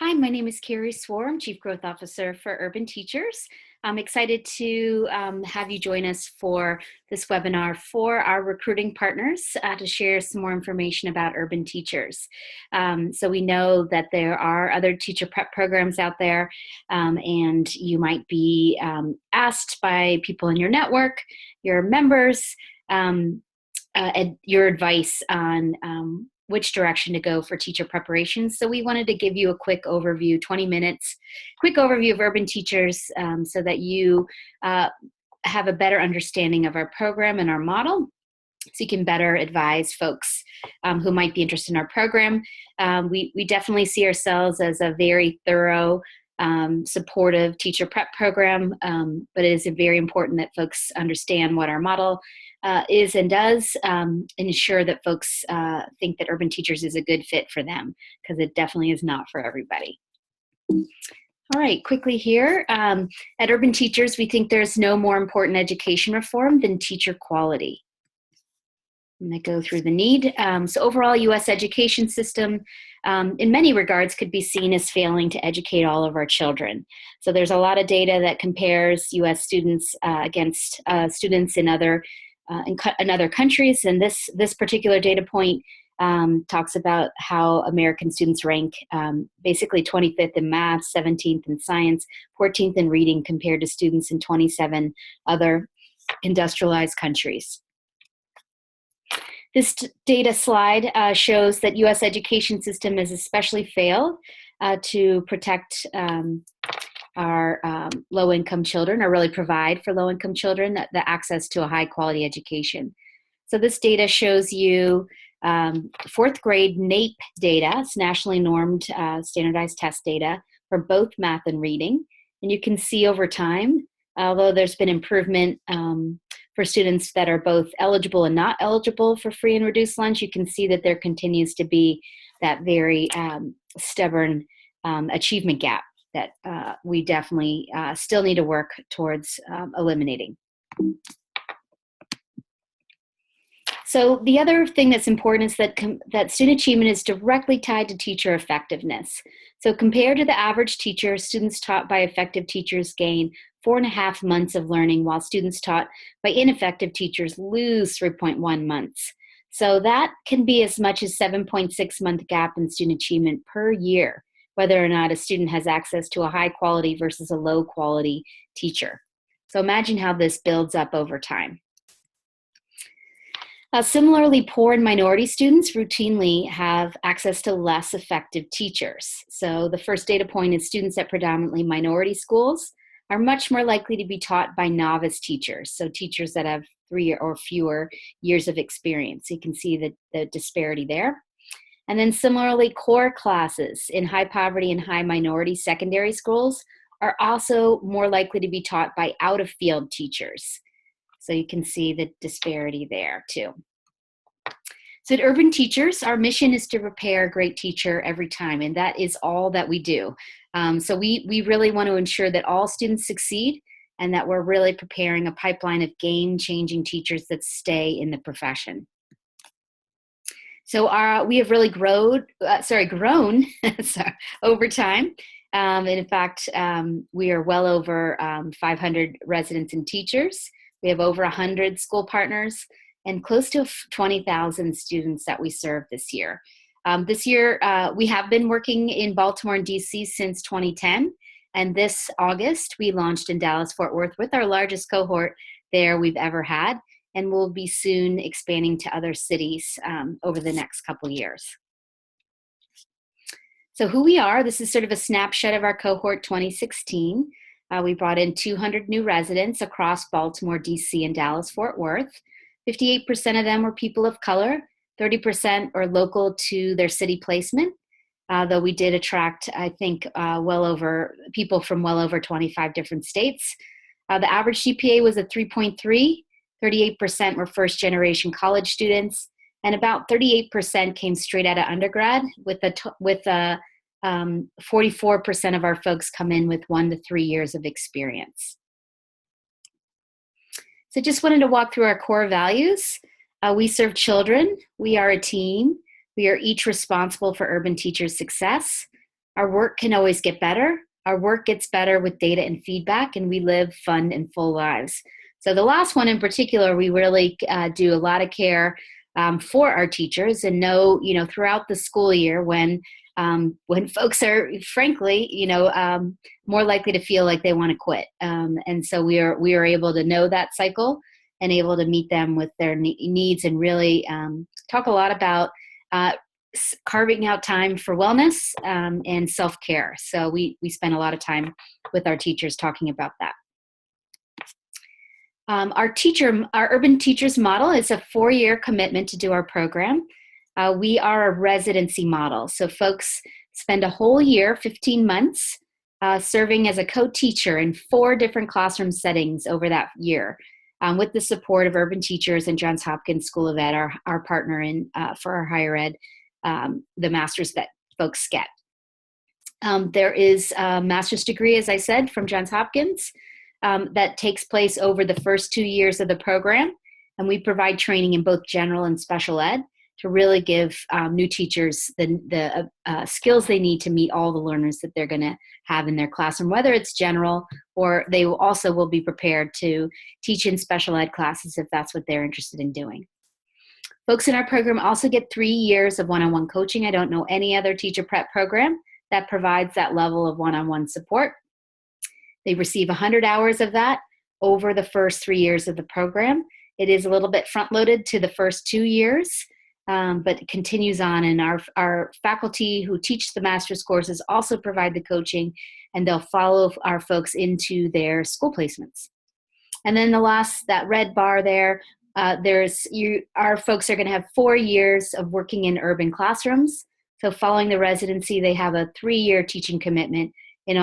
Hi, my name is Carrie Swarm, Chief Growth Officer for Urban Teachers. I'm excited to have you join us for this webinar for our recruiting partners to share some more information about urban teachers. So we know that there are other teacher prep programs out there, and you might be asked by people in your network, your members, your advice on which direction to go for teacher preparation. So we wanted to give you a quick overview, 20 minutes, quick overview of urban teachers so that you have a better understanding of our program and our model, so you can better advise folks who might be interested in our program. We definitely see ourselves as a very thorough, supportive teacher prep program, but it is very important that folks understand what our model is and does, and ensure that folks think that Urban Teachers is a good fit for them, because it definitely is not for everybody. All right, quickly here. At Urban Teachers, we think there's no more important education reform than teacher quality. I'm going to go through the need. So overall, U.S. education system, in many regards, could be seen as failing to educate all of our children. So there's a lot of data that compares U.S. students against students in other countries, and this particular data point talks about how American students rank basically 25th in math, 17th in science, 14th in reading compared to students in 27 other industrialized countries. This data slide shows that U.S. education system has especially failed to protect our low-income children, or really provide for low-income children the access to a high-quality education. So this data shows you fourth grade NAEP data. It's nationally normed standardized test data for both math and reading. And you can see over time, although there's been improvement for students that are both eligible and not eligible for free and reduced lunch, you can see that there continues to be that very stubborn achievement gap that we definitely still need to work towards eliminating. So the other thing that's important is that student achievement is directly tied to teacher effectiveness. So compared to the average teacher, students taught by effective teachers gain 4.5 months of learning, while students taught by ineffective teachers lose 3.1 months. So that can be as much as 7.6-month gap in student achievement per year, whether or not a student has access to a high quality versus a low quality teacher. So imagine how this builds up over time. Similarly, poor and minority students routinely have access to less effective teachers. So the first data point is students at predominantly minority schools are much more likely to be taught by novice teachers, so teachers that have 3 or fewer years of experience. You can see the disparity there. And then similarly, core classes in high poverty and high minority secondary schools are also more likely to be taught by out-of-field teachers. So you can see the disparity there too. So at Urban Teachers, our mission is to prepare a great teacher every time, and that is all that we do. So we really want to ensure that all students succeed, and that we're really preparing a pipeline of game-changing teachers that stay in the profession. So we have really grown over time. And in fact, we are well over 500 residents and teachers. We have over 100 school partners and close to 20,000 students that we serve this year. This year, we have been working in Baltimore and DC since 2010. And this August, we launched in Dallas-Fort Worth with our largest cohort there we've ever had. And we'll be soon expanding to other cities over the next couple years. So who we are, this is sort of a snapshot of our cohort 2016. We brought in 200 new residents across Baltimore, DC, and Dallas-Fort Worth. 58% of them were people of color, 30% are local to their city placement, though we did attract, I think, people from well over 25 different states. The average GPA was a 3.3. 38% were first-generation college students, and about 38% came straight out of undergrad, with 44% of our folks come in with 1 to 3 years of experience. So just wanted to walk through our core values. We serve children. We are a team. We are each responsible for Urban Teachers' success. Our work can always get better. Our work gets better with data and feedback, and we live fun and full lives. So the last one in particular, we really do a lot of care for our teachers, and know, throughout the school year when folks are, frankly, more likely to feel like they want to quit. And so we are able to know that cycle and able to meet them with their needs, and really talk a lot about carving out time for wellness and self-care. So we spend a lot of time with our teachers talking about that. Our Urban Teachers model is a 4-year commitment to do our program. We are a residency model. So folks spend a whole year, 15 months, serving as a co-teacher in 4 different classroom settings over that year, with the support of Urban Teachers and Johns Hopkins School of Ed, our partner for our higher ed, the master's that folks get. There is a master's degree, as I said, from Johns Hopkins that takes place over the first 2 years of the program. And we provide training in both general and special ed to really give new teachers the skills they need to meet all the learners that they're going to have in their classroom, whether it's general, or they also will be prepared to teach in special ed classes if that's what they're interested in doing. Folks in our program also get 3 years of one-on-one coaching. I don't know any other teacher prep program that provides that level of one-on-one support. They receive 100 hours of that over the first 3 years of the program. It is a little bit front-loaded to the first 2 years, but it continues on. And our faculty who teach the master's courses also provide the coaching, and they'll follow our folks into their school placements. And then that red bar there, our folks are going to have 4 years of working in urban classrooms. So following the residency, they have a 3-year teaching commitment in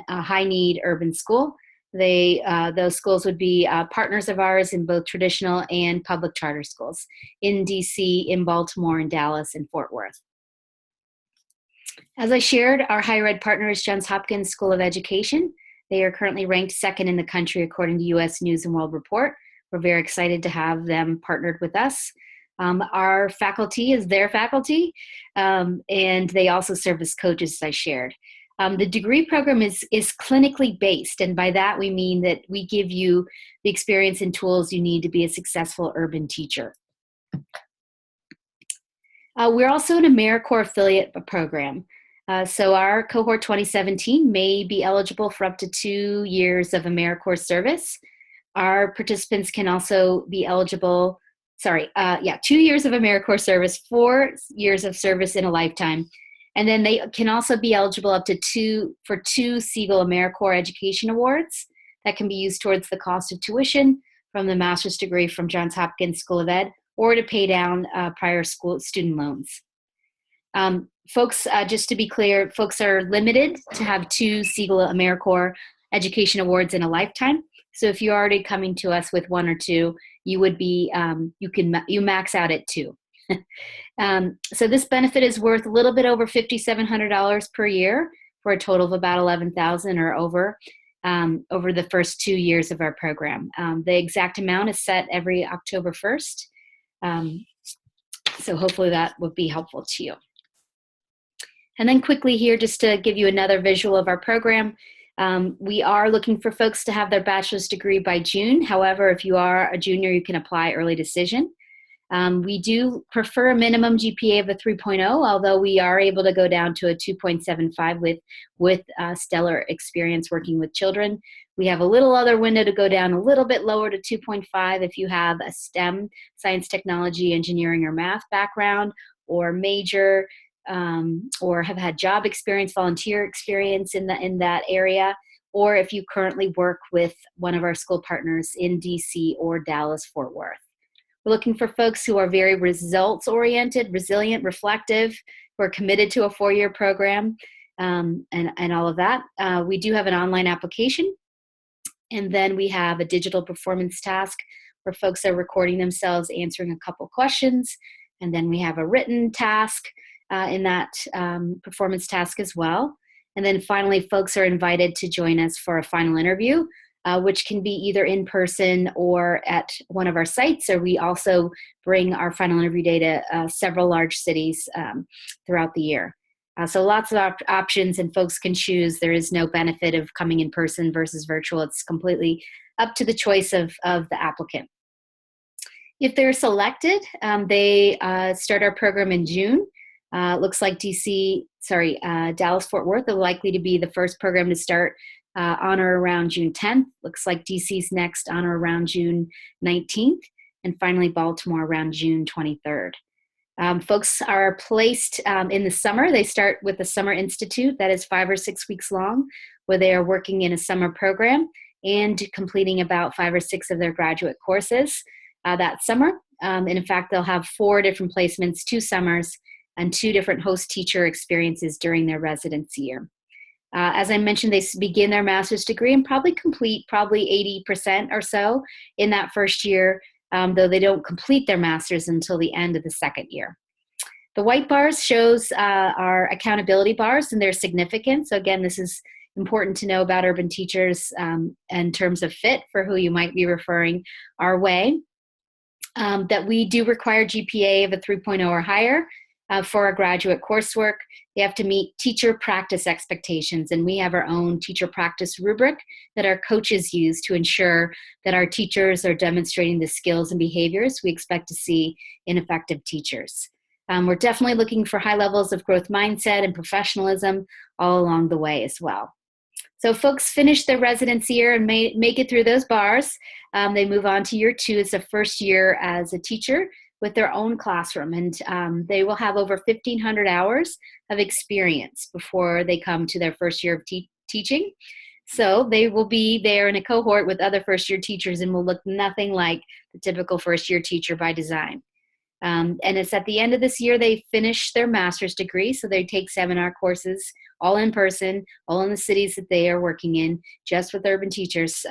a high-need urban school. Those schools would be partners of ours in both traditional and public charter schools in DC, in Baltimore, in Dallas, and Fort Worth. As I shared, our higher ed partner is Johns Hopkins School of Education. They are currently ranked 2nd in the country according to U.S. News & World Report. We're very excited to have them partnered with us. Our faculty is their faculty, and they also serve as coaches, as I shared. The degree program is clinically based, and by that we mean that we give you the experience and tools you need to be a successful urban teacher. We're also an AmeriCorps affiliate program. So our cohort 2017 may be eligible for up to 2 years of AmeriCorps service. Our participants can also be eligible, 2 years of AmeriCorps service, 4 years of service in a lifetime. And then they can also be eligible up to 2 Siegel AmeriCorps Education Awards that can be used towards the cost of tuition from the master's degree from Johns Hopkins School of Ed, or to pay down prior school student loans. Folks, just to be clear, folks are limited to have 2 Siegel AmeriCorps Education Awards in a lifetime. So if you're already coming to us with 1 or 2, you would be you max out at 2. So this benefit is worth a little bit over $5,700 per year, for a total of about $11,000 or over the first 2 years of our program. The exact amount is set every October 1st. So hopefully that would be helpful to you. And then quickly here, just to give you another visual of our program, we are looking for folks to have their bachelor's degree by June. However, if you are a junior, you can apply early decision. We do prefer a minimum GPA of a 3.0, although we are able to go down to a 2.75 with stellar experience working with children. We have a little other window to go down a little bit lower to 2.5 if you have a STEM, science, technology, engineering, or math background, or major, or have had job experience, volunteer experience in that area, or if you currently work with one of our school partners in DC or Dallas, Fort Worth. We're looking for folks who are very results-oriented, resilient, reflective, who are committed to a 4-year program, and all of that. We do have an online application, and then we have a digital performance task where folks are recording themselves answering a couple questions, and then we have a written task in that performance task as well. And then finally, folks are invited to join us for a final interview, which can be either in person or at one of our sites, or we also bring our final interview day to several large cities throughout the year. So lots of options, and folks can choose. There is no benefit of coming in person versus virtual. It's completely up to the choice of the applicant. If they're selected, they start our program in June. Looks like Dallas-Fort Worth are likely to be the first program to start on or around June 10th. Looks like DC's next on or around June 19th. And finally, Baltimore around June 23rd. Folks are placed in the summer. They start with the Summer Institute. That is 5 or 6 weeks long, where they are working in a summer program and completing about 5 or 6 of their graduate courses that summer. And in fact, they'll have 4 different placements, 2 summers, and 2 different host teacher experiences during their residency year. As I mentioned, they begin their master's degree and probably complete 80% or so in that first year, though they don't complete their master's until the end of the second year. The white bars shows our accountability bars and their significance. So again, this is important to know about urban teachers in terms of fit for who you might be referring our way. That we do require GPA of a 3.0 or higher for our graduate coursework. They have to meet teacher practice expectations, and we have our own teacher practice rubric that our coaches use to ensure that our teachers are demonstrating the skills and behaviors we expect to see in effective teachers. We're definitely looking for high levels of growth mindset and professionalism all along the way as well. So folks finish their residency year and make it through those bars. They move on to year 2. It's the first year as a teacher with their own classroom, and they will have over 1,500 hours of experience before they come to their first year of teaching. So they will be there in a cohort with other first-year teachers and will look nothing like the typical first-year teacher by design. And it's at the end of this year they finish their master's degree, so they take seminar courses, all in person, all in the cities that they are working in, just with urban teachers,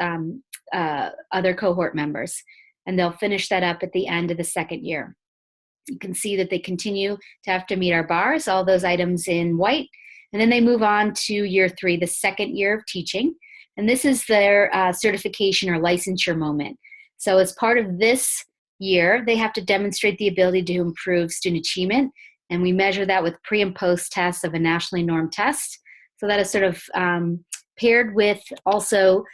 other cohort members. And they'll finish that up at the end of the second year. You can see that they continue to have to meet our bars, all those items in white, and then they move on to year 3, the second year of teaching. And this is their certification or licensure moment. So as part of this year, they have to demonstrate the ability to improve student achievement, and we measure that with pre and post tests of a nationally normed test. So that is sort of paired with also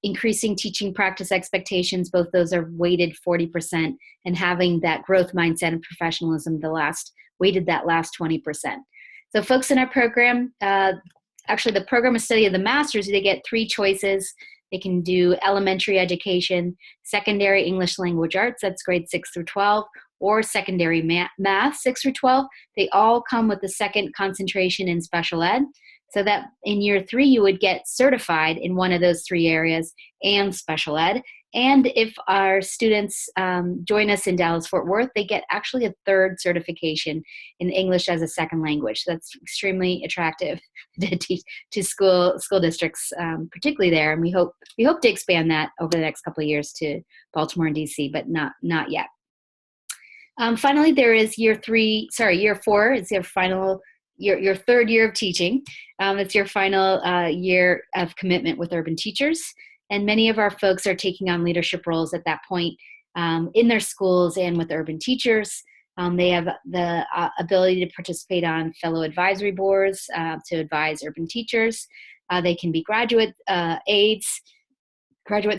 increasing teaching practice expectations. Both those are weighted 40%, and having that growth mindset and professionalism weighted that last 20%. So folks in our program, actually the program of study of the master's, they get 3 choices. They can do elementary education, secondary English language arts, that's grades 6 through 12, or secondary math 6 through 12. They all come with the second concentration in special ed. So that in year 3, you would get certified in one of those 3 areas and special ed. And if our students join us in Dallas-Fort Worth, they get actually a 3rd certification in English as a second language. So that's extremely attractive to school districts, particularly there. And we hope to expand that over the next couple of years to Baltimore and DC, but not yet. Finally, there is year 4 is your final. Your 3rd year of teaching. It's your final year of commitment with urban teachers. And many of our folks are taking on leadership roles at that point in their schools and with urban teachers. They have the ability to participate on fellow advisory boards to advise urban teachers. They can be graduate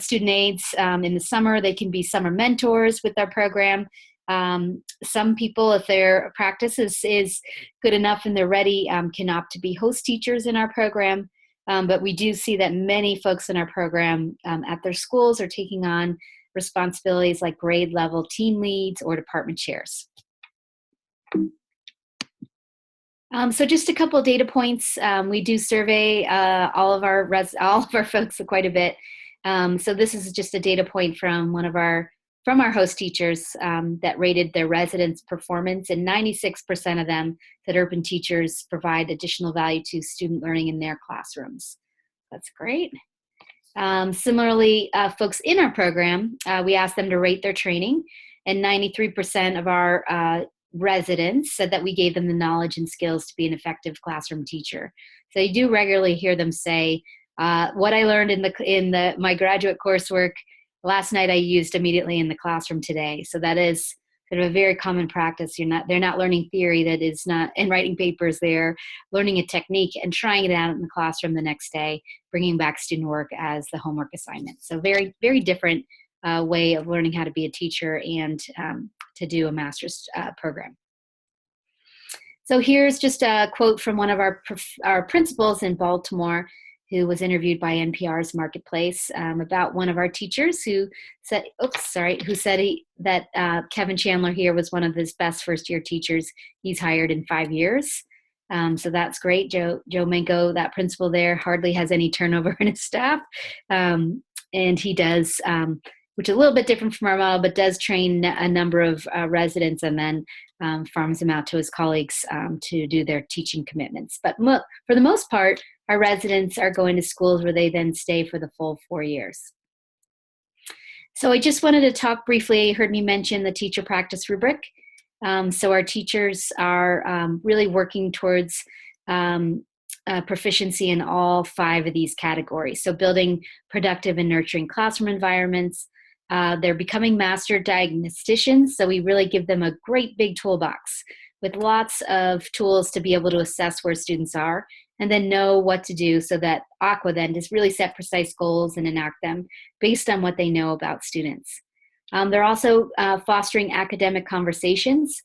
student aides in the summer. They can be summer mentors with our program. Some people, if their practice is good enough and they're ready, can opt to be host teachers in our program. But we do see that many folks in our program at their schools are taking on responsibilities like grade level team leads or department chairs. So just a couple of data points. We do survey all of our folks quite a bit. So this is just a data point from our host teachers that rated their residents' performance, and 96% of them said urban teachers provide additional value to student learning in their classrooms. That's great. Similarly, folks in our program, we asked them to rate their training, and 93% of our residents said that we gave them the knowledge and skills to be an effective classroom teacher. So you do regularly hear them say, what I learned in my graduate coursework last night I used immediately in the classroom today. So that is sort of a very common practice. They're not learning theory that is not, and writing papers. They're learning a technique and trying it out in the classroom the next day, bringing back student work as the homework assignment. So very, very different way of learning how to be a teacher and to do a master's program. So here's just a quote from one of our principals in Baltimore, who was interviewed by NPR's Marketplace about one of our teachers who said, that Kevin Chandler here was one of his best first-year teachers he's hired in 5 years. So that's great. Joe Menko, that principal there, hardly has any turnover in his staff. And he does, which is a little bit different from our model, but does train a number of residents and then farms them out to his colleagues to do their teaching commitments. But for the most part, our residents are going to schools where they then stay for the full 4 years. So I just wanted to talk briefly, you heard me mention the teacher practice rubric. So our teachers are really working towards proficiency in all 5 of these categories. So building productive and nurturing classroom environments. They're becoming master diagnosticians, so we really give them a great big toolbox with lots of tools to be able to assess where students are and then know what to do so that AQUA then just really set precise goals and enact them based on what they know about students. They're also fostering academic conversations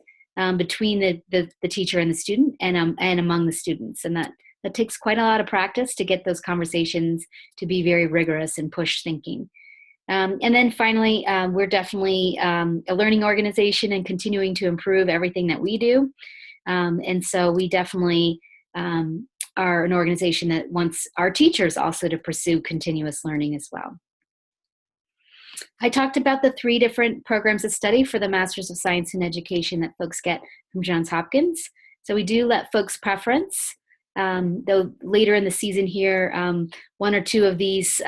between the teacher and the student and among the students, and that takes quite a lot of practice to get those conversations to be very rigorous and push thinking. And then finally, we're definitely a learning organization and continuing to improve everything that we do. And so we definitely are an organization that wants our teachers also to pursue continuous learning as well. I talked about the 3 different programs of study for the Masters of Science in Education that folks get from Johns Hopkins. So we do let folks preference. Though later in the season here, 1 or 2 of these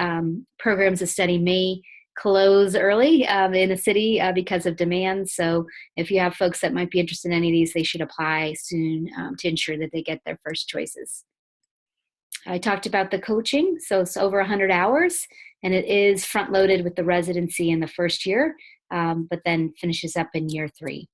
programs of study may close early in the city because of demand. So if you have folks that might be interested in any of these, they should apply soon to ensure that they get their first choices. I talked about the coaching, so it's over 100 hours, and it is front-loaded with the residency in the first year, but then finishes up in year 3.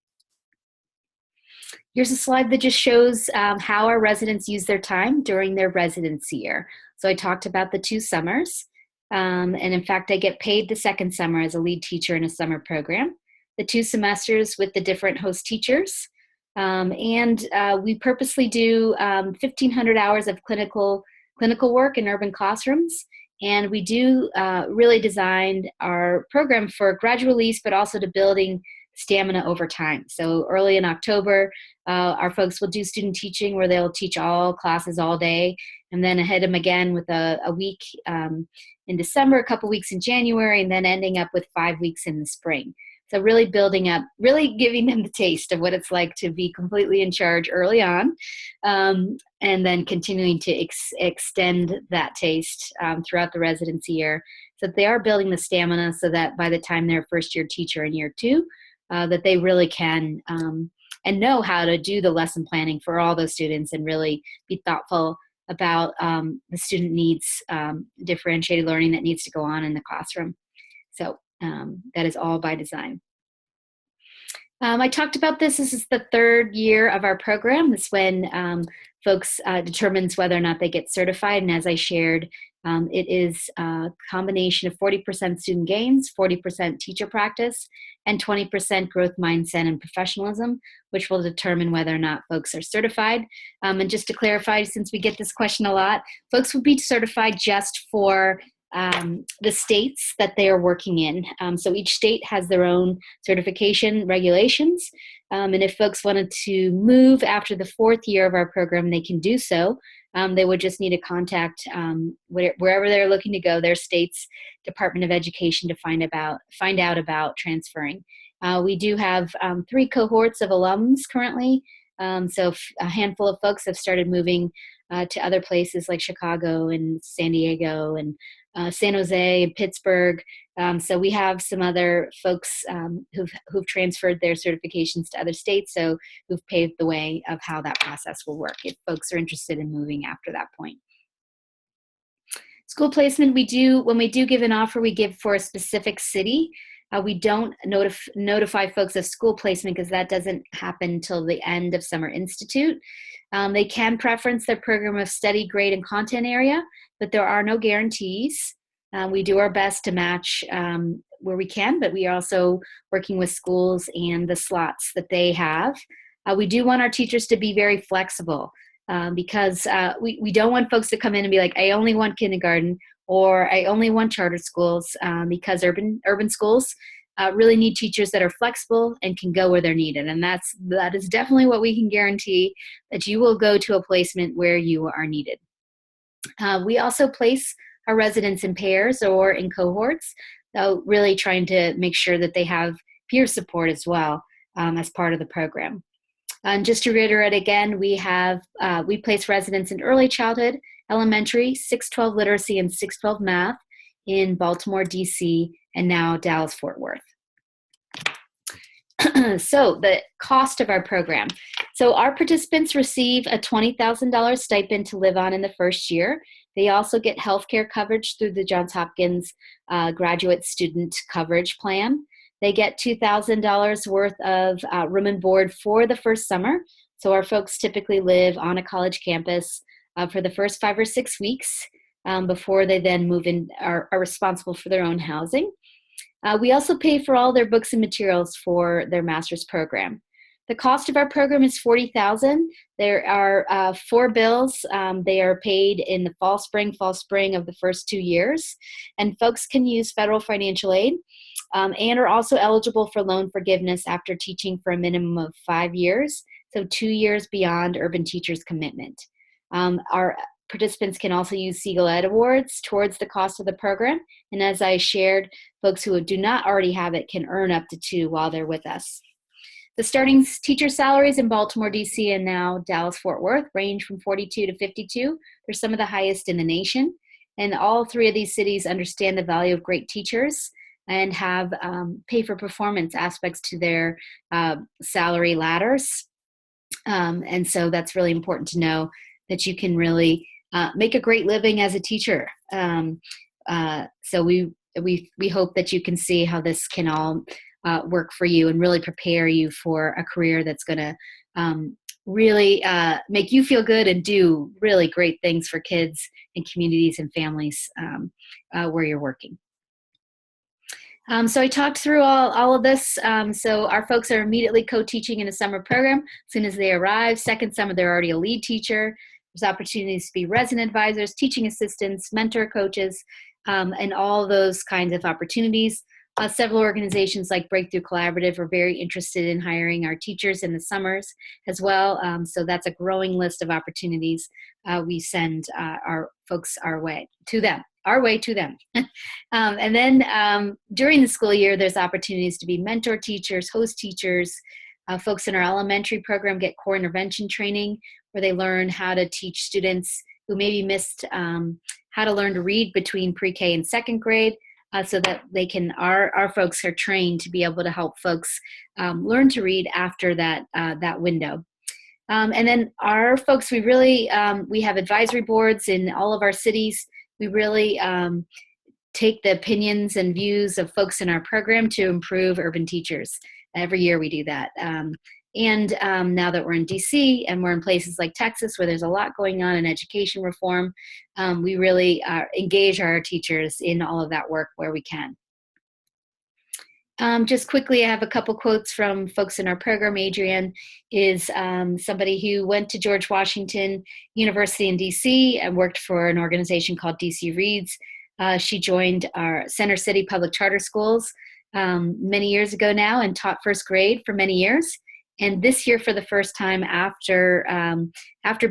Here's a slide that just shows how our residents use their time during their residency year. So I talked about the 2 summers, and in fact, I get paid the second summer as a lead teacher in a summer program, the 2 semesters with the different host teachers, and we purposely do 1,500 hours of clinical work in urban classrooms. And we do really designed our program for gradual release, but also to building stamina over time. So early in October, our folks will do student teaching where they'll teach all classes all day, and then hit them again with a week in December, a couple weeks in January, and then ending up with 5 weeks in the spring. So really building up, really giving them the taste of what it's like to be completely in charge early on, and then continuing to extend that taste throughout the residency year, so that they are building the stamina so that by the time they're a first-year teacher in year 2, that they really can and know how to do the lesson planning for all those students and really be thoughtful about the student needs, differentiated learning that needs to go on in the classroom. So that is all by design. I talked about this. This is the 3rd year of our program. This is when folks determines whether or not they get certified. And as I shared, it is a combination of 40% student gains, 40% teacher practice, and 20% growth mindset and professionalism, which will determine whether or not folks are certified. And just to clarify, since we get this question a lot, folks will be certified just for the states that they are working in. So each state has their own certification regulations. And if folks wanted to move after the 4th year of our program, they can do so. They would just need to contact wherever they're looking to go, their state's Department of Education, to find out about transferring. We do have 3 cohorts of alums currently. So a handful of folks have started moving to other places like Chicago and San Diego and San Jose and Pittsburgh. So we have some other folks who've transferred their certifications to other states, so who've paved the way of how that process will work if folks are interested in moving after that point. School placement, when we do give an offer, we give for a specific city. We don't notify folks of school placement because that doesn't happen until the end of Summer Institute. They can preference their program of study, grade, and content area, but there are no guarantees. We do our best to match where we can, but we are also working with schools and the slots that they have. We do want our teachers to be very flexible because we don't want folks to come in and be like, I only want kindergarten or I only want charter schools because urban schools really need teachers that are flexible and can go where they're needed. And that is definitely what we can guarantee, that you will go to a placement where you are needed. We also place our residents in pairs or in cohorts, really trying to make sure that they have peer support as well as part of the program. And just to reiterate again, we place residents in early childhood, elementary, 612 literacy, and 612 math in Baltimore, DC, and now Dallas-Fort Worth. So the cost of our program. So our participants receive a $20,000 stipend to live on in the first year. They also get healthcare coverage through the Johns Hopkins Graduate Student Coverage Plan. They get $2,000 worth of room and board for the first summer. So our folks typically live on a college campus for the first 5 or 6 weeks before they then move in, are responsible for their own housing. We also pay for all their books and materials for their master's program. The cost of our program is $40,000. There are 4 bills. They are paid in the fall, spring of the first 2 years. And folks can use federal financial aid and are also eligible for loan forgiveness after teaching for a minimum of 5 years, so 2 years beyond Urban Teachers Commitment. Our participants can also use Siegel Ed Awards towards the cost of the program. And as I shared, folks who do not already have it can earn up to 2 while they're with us. The starting teacher salaries in Baltimore, DC, and now Dallas-Fort Worth range from $42 to $52. They're some of the highest in the nation. And all 3 of these cities understand the value of great teachers and have pay for performance aspects to their salary ladders. And so that's really important to know, that you can really make a great living as a teacher. So we hope that you can see how this can all work for you and really prepare you for a career that's going to really make you feel good and do really great things for kids and communities and families where you're working. So I talked through all of this. So our folks are immediately co-teaching in a summer program. As soon as they arrive, second summer, they're already a lead teacher. There's opportunities to be resident advisors, teaching assistants, mentor coaches, and all those kinds of opportunities. Several organizations like Breakthrough Collaborative are very interested in hiring our teachers in the summers as well. So that's a growing list of opportunities we send our folks our way to them. And then during the school year, there's opportunities to be mentor teachers, host teachers. Folks in our elementary program get core intervention training, where they learn how to teach students who maybe missed how to learn to read between pre-K and second grade, so that they can, our folks are trained to be able to help folks learn to read after that window. And then our folks, we really, we have advisory boards in all of our cities. We really take the opinions and views of folks in our program to improve urban teachers. Every year we do that. And now that we're in DC and we're in places like Texas where there's a lot going on in education reform, we really engage our teachers in all of that work where we can. Just quickly, I have a couple quotes from folks in our program. Adrienne is somebody who went to George Washington University in DC and worked for an organization called DC Reads. She joined our Center City Public Charter Schools many years ago now and taught first grade for many years. And this year, for the first time after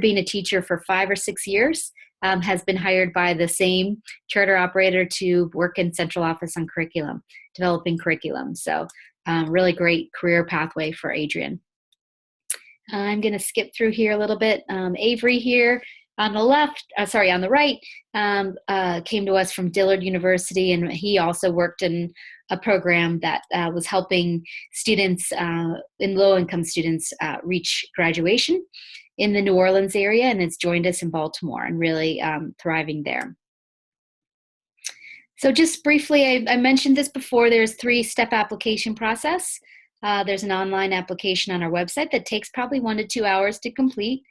being a teacher for 5 or 6 years, has been hired by the same charter operator to work in central office on curriculum, developing curriculum. So really great career pathway for Adrienne. I'm going to skip through here a little bit. Avery here on the left, on the right, came to us from Dillard University, and he also worked in a program that was helping students, in low-income students, reach graduation in the New Orleans area, and has joined us in Baltimore and really thriving there. So just briefly, I mentioned this before, there's 3-step application process. There's an online application on our website that takes probably 1 to 2 hours to complete.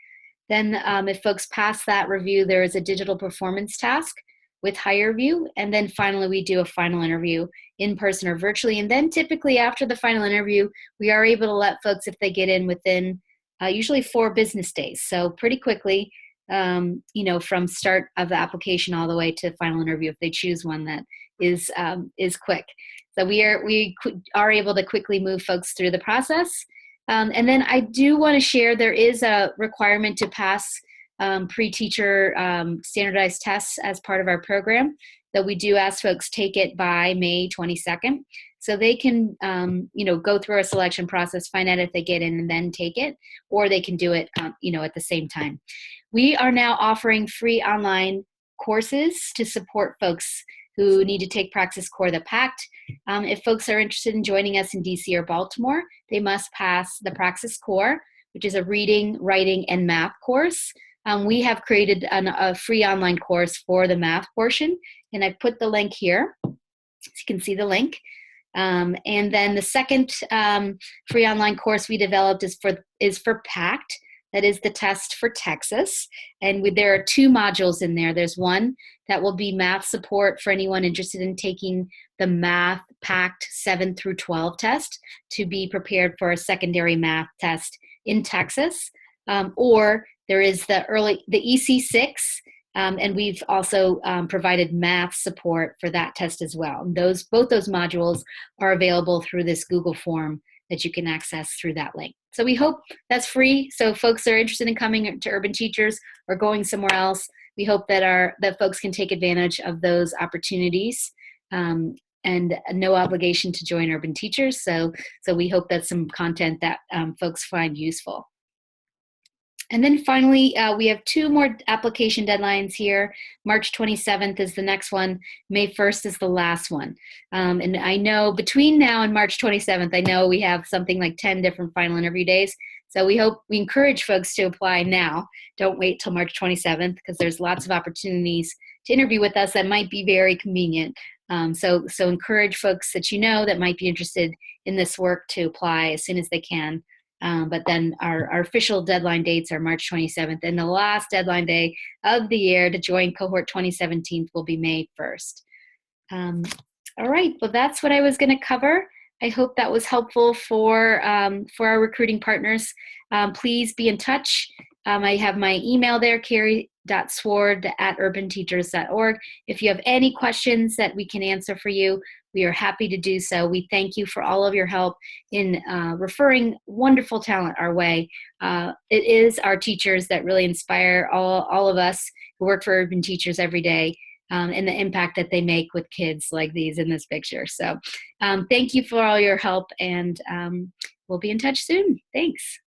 Then if folks pass that review, there is a digital performance task with HireView. And then finally, we do a final interview in person or virtually. And then typically after the final interview, we are able to let folks, if they get in within usually 4 business days. So pretty quickly, from start of the application all the way to final interview, if they choose one that is quick. So we are able to quickly move folks through the process. And then I do want to share, there is a requirement to pass pre-teacher standardized tests as part of our program, that we do ask folks take it by May 22nd. So they can, go through a selection process, find out if they get in and then take it, or they can do it, at the same time. We are now offering free online courses to support folks who need to take Praxis Core the PACT. If folks are interested in joining us in DC or Baltimore, they must pass the Praxis Core, which is a reading, writing, and math course. We have created a free online course for the math portion, and I put the link here, so you can see the link. And then the second free online course we developed is for PACT. That is the test for Texas. And there are 2 modules in there. There's one that will be math support for anyone interested in taking the math PACT 7 through 12 test to be prepared for a secondary math test in Texas. Or there is the EC6, and we've also provided math support for that test as well. Both those modules are available through this Google form that you can access through that link. So we hope that's free. So if folks are interested in coming to Urban Teachers or going somewhere else, we hope that folks can take advantage of those opportunities, and no obligation to join Urban Teachers. So we hope that's some content that folks find useful. And then finally, we have 2 more application deadlines here. March 27th is the next one. May 1st is the last one. And I know between now and March 27th, I know we have something like 10 different final interview days. So we encourage folks to apply now. Don't wait till March 27th, because there's lots of opportunities to interview with us that might be very convenient. So encourage folks that might be interested in this work to apply as soon as they can. But then our official deadline dates are March 27th, and the last deadline day of the year to join cohort 2017 will be May 1st. All right, well, that's what I was going to cover. I hope that was helpful for our recruiting partners. Please be in touch. I have my email there, carrie.sword@urbanteachers.org. If you have any questions that we can answer for you, we are happy to do so. We thank you for all of your help in referring wonderful talent our way. It is our teachers that really inspire all of us who work for Urban Teachers every day, and the impact that they make with kids like these in this picture. So thank you for all your help, and we'll be in touch soon. Thanks.